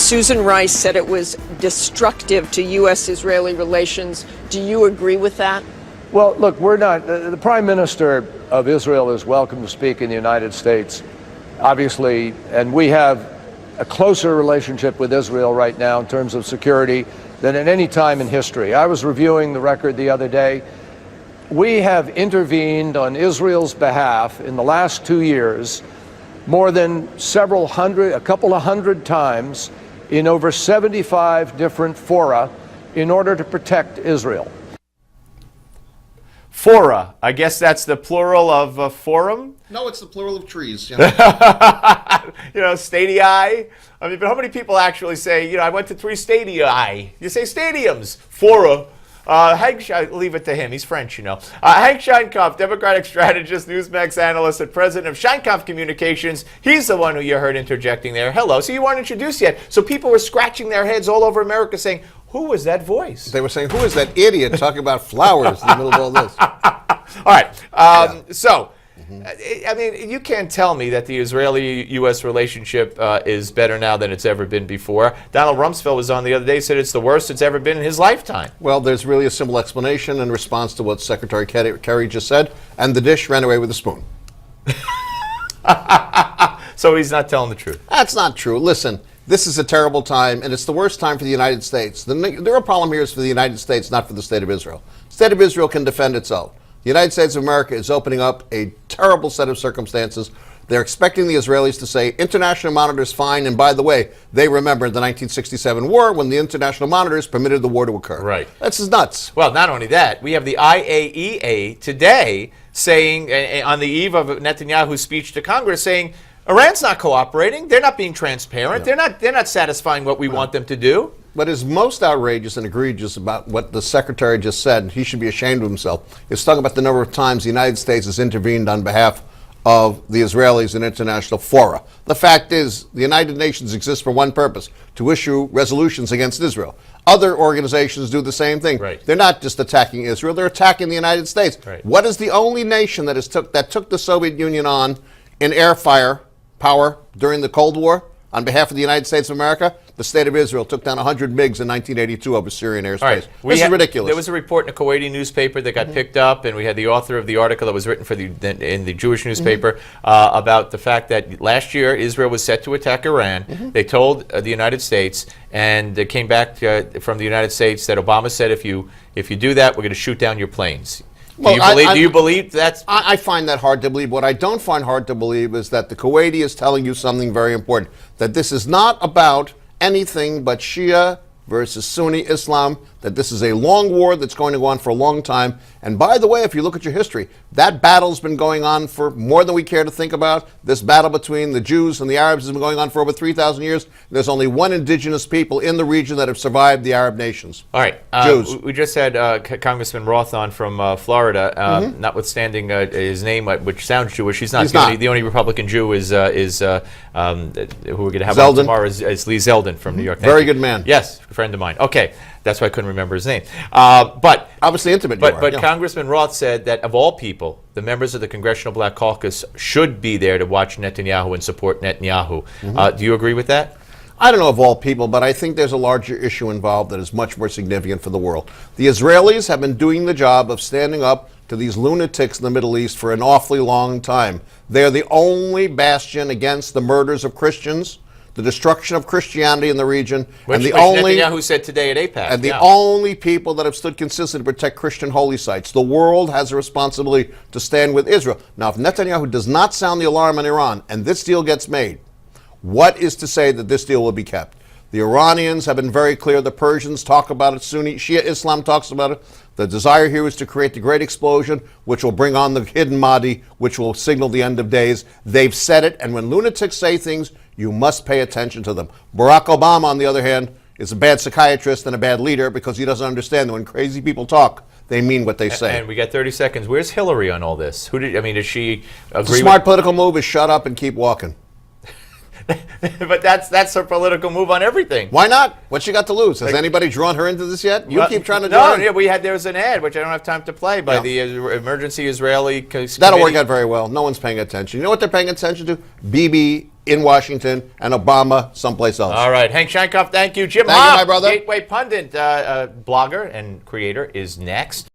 Susan Rice said it was destructive to U.S.-Israeli relations. Do you agree with that? Well, look, we're not. The Prime Minister of Israel is welcome to speak in the United States, obviously, and we have a closer relationship with Israel right now in terms of security than at any time in history. I was reviewing the record the other day. We have intervened on Israel's behalf in the last 2 years more than a couple of hundred times in over 75 different fora in order to protect Israel. Fora, I guess that's the plural of forum? No, it's the plural of trees. You know, stadia. I mean, but how many people actually say, I went to 3 stadia? You say stadiums. Fora. Hank, leave it to him. He's French, Hank Sheinkopf, Democratic strategist, Newsmax analyst, and president of Sheinkopf Communications. He's the one who you heard interjecting there. Hello. So you weren't introduced yet. So people were scratching their heads all over America saying, who was that voice? They were saying, who is that idiot talking about flowers in the middle of all this? All right. So, I mean, you can't tell me that the Israeli-U.S. relationship is better now than it's ever been before. Donald Rumsfeld was on the other day, said it's the worst it's ever been in his lifetime. Well, there's really a simple explanation in response to what Secretary Kerry just said, and the dish ran away with the spoon. So he's not telling the truth. That's not true. Listen, this is a terrible time, and it's the worst time for the United States. The real problem here is for the United States, not for the State of Israel. The State of Israel can defend itself. The United States of America is opening up a terrible set of circumstances. They're expecting the Israelis to say, international monitors fine, and by the way, they remember the 1967 war when the international monitors permitted the war to occur. Right. That's just nuts. Well, not only that, we have the IAEA today saying, on the eve of Netanyahu's speech to Congress, saying, Iran's not cooperating. They're not being transparent. No. They're not satisfying what we want them to do. What is most outrageous and egregious about what the Secretary just said, and he should be ashamed of himself, is talking about the number of times the United States has intervened on behalf of the Israelis in international fora. The fact is, the United Nations exists for one purpose, to issue resolutions against Israel. Other organizations do the same thing. Right. They're not just attacking Israel, they're attacking the United States. Right. What is the only nation that took the Soviet Union on in air power during the Cold War on behalf of the United States of America? The State of Israel took down 100 MiGs in 1982 over Syrian airspace. Right. This is ridiculous. There was a report in a Kuwaiti newspaper that got picked up, and we had the author of the article that was written in the Jewish newspaper about the fact that last year Israel was set to attack Iran. They told the United States, and it came back from the United States that Obama said, if you do that, we're going to shoot down your planes. Do you believe that's... I find that hard to believe. What I don't find hard to believe is that the Kuwaiti is telling you something very important, that this is not about anything but Shia versus Sunni Islam, that this is a long war that's going to go on for a long time. And by the way, if you look at your history, that battle's been going on for more than we care to think about. This battle between the Jews and the Arabs has been going on for over 3,000 years. There's only one indigenous people in the region that have survived the Arab nations. All right. Jews. We just had Congressman Roth on from Florida, notwithstanding his name, which sounds Jewish. He's not. The only Republican Jew is who we're going to have on tomorrow is Lee Zeldin from New York. Very good man. Yes, a friend of mine. Okay. That's why I couldn't remember his name. But obviously intimate. But Congressman Roth said that of all people, the members of the Congressional Black Caucus should be there to watch Netanyahu and support Netanyahu. Do you agree with that? I don't know of all people, but I think there's a larger issue involved that is much more significant for the world. The Israelis have been doing the job of standing up to these lunatics in the Middle East for an awfully long time. They are the only bastion against the murders of Christians, the destruction of Christianity in the region, which Netanyahu said today at AIPAC. And the only people that have stood consistent to protect Christian holy sites. The world has a responsibility to stand with Israel. Now, if Netanyahu does not sound the alarm on Iran, and this deal gets made, what is to say that this deal will be kept? The Iranians have been very clear. The Persians talk about it. Sunni Shia Islam talks about it. The desire here is to create the great explosion, which will bring on the hidden Mahdi, which will signal the end of days. They've said it, and when lunatics say things, you must pay attention to them. Barack Obama, on the other hand, is a bad psychiatrist and a bad leader because he doesn't understand that when crazy people talk, they mean what they say. And we got 30 seconds. Where's Hillary on all this? Does she agree? The smart political move is shut up and keep walking. But that's her political move on everything. Why not? What she got to lose? Has anybody drawn her into this yet? You keep trying to do it. No, there was an ad, which I don't have time to play, by the emergency Israeli committee. That'll work out very well. No one's paying attention. You know what they're paying attention to? Bibi in Washington and Obama someplace else. All right, Hank Sheinkopf, thank you. Jim Thank you, Hobb, my brother. Gateway Pundit, blogger and creator, is next.